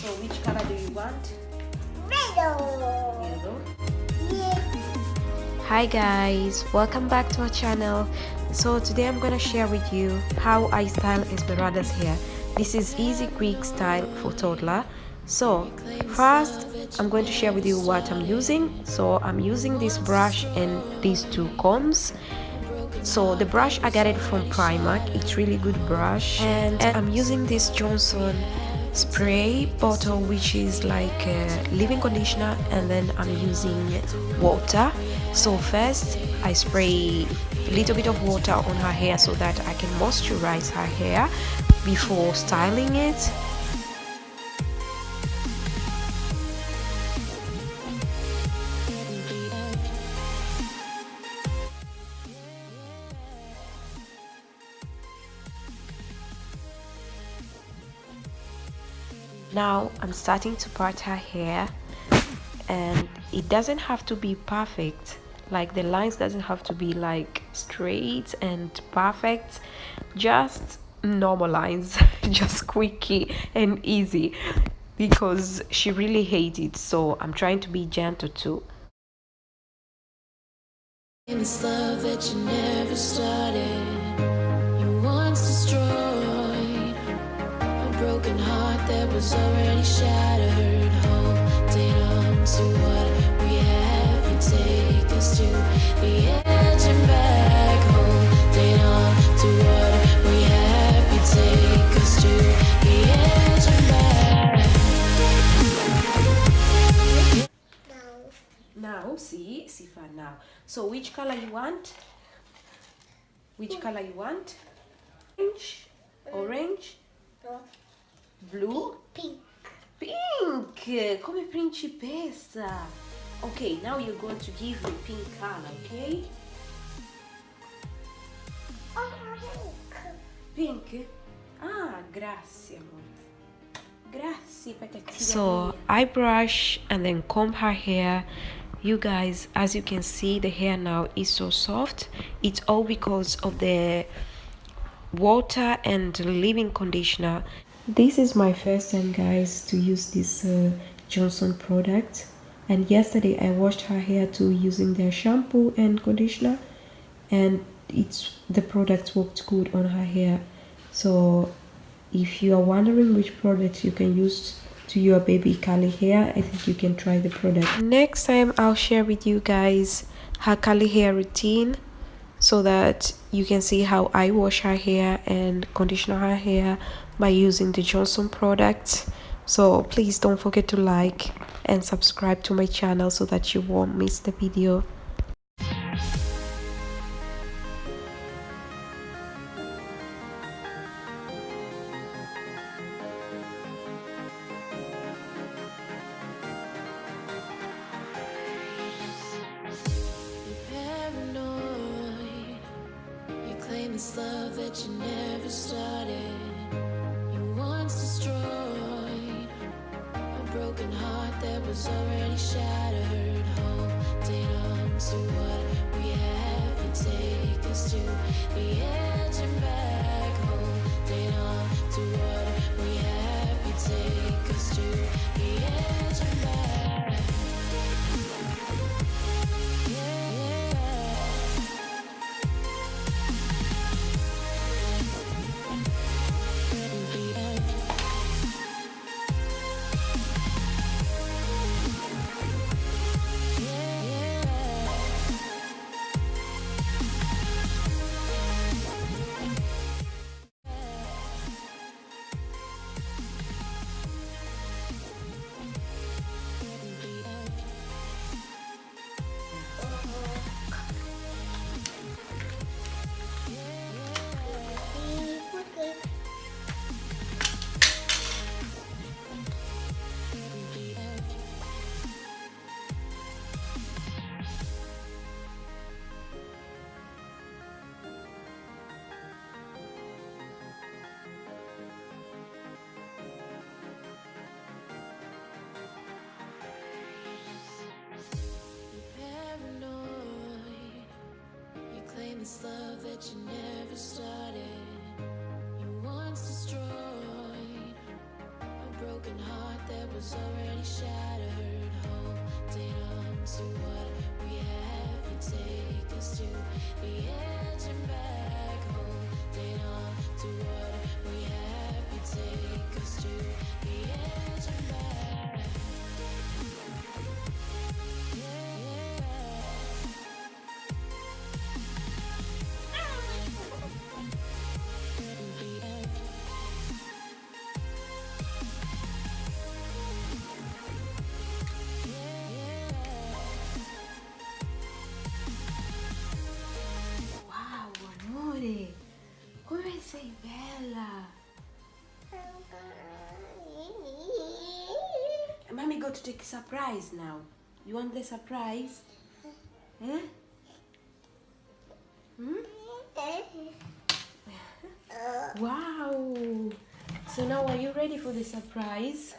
So which color do you want? Yellow. Yellow. Yeah. Hi guys, welcome back to our channel. So today I'm gonna share with you how I style Esmeralda's hair. This is easy quick style for toddler. So first I'm going to share with you what I'm using. So I'm using this brush and these two combs. So the brush I got it from Primark, it's really good brush, and I'm using this Gohnson spray bottle, which is like a leave-in conditioner, and then I'm using water. So first I spray a little bit of water on her hair so that I can moisturize her hair before styling it. Now I'm starting to part her hair, and it doesn't have to be perfect, like the lines doesn't have to be like straight and perfect, just normal lines, just quickie and easy, because she really hates it, so I'm trying to be gentle too. It's love that you never started. You once destroyed a broken heart that was already shattered. Holding on to what we have, you take us to the edge and back. Holding on to what we have, you take us to the edge and back. Now, see far now. So which color you want? Which color you want? Orange, blue, Pink. pink, come principessa. Okay, now you're going to give me pink color, okay? Pink? Ah, grazie, amore. Grazie, patatina. So I brush and then comb her hair. You guys, as you can see, the hair now is so soft. It's all because of the water and leave-in conditioner. This is my first time, guys, to use this Gohnson product, and yesterday I washed her hair too using their shampoo and conditioner, and the product worked good on her hair. So if you are wondering which product you can use to your baby curly hair, I think you can try the product. Next time I'll share with you guys her curly hair routine, so that you can see how I wash her hair and condition her hair by using the Gohnson products. So please don't forget to like and subscribe to my channel so that you won't miss the video. It's love that you never started. You once destroyed a broken heart that was already shattered. Holding on to what we have, you take us to the edge and back. Holding on to what we have, you take us to the edge and back. This love that you never started. You once destroyed a broken broken heart that was already shattered. Holding on to what we have, you take us to the edge and back. Holding on to what we have, you take us to the edge and back. Wow, amore. Come sei bella. Mommy got to take a surprise now. You want the surprise? Huh? Hmm? Wow. So now are you ready for the surprise?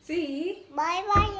See? Bye bye.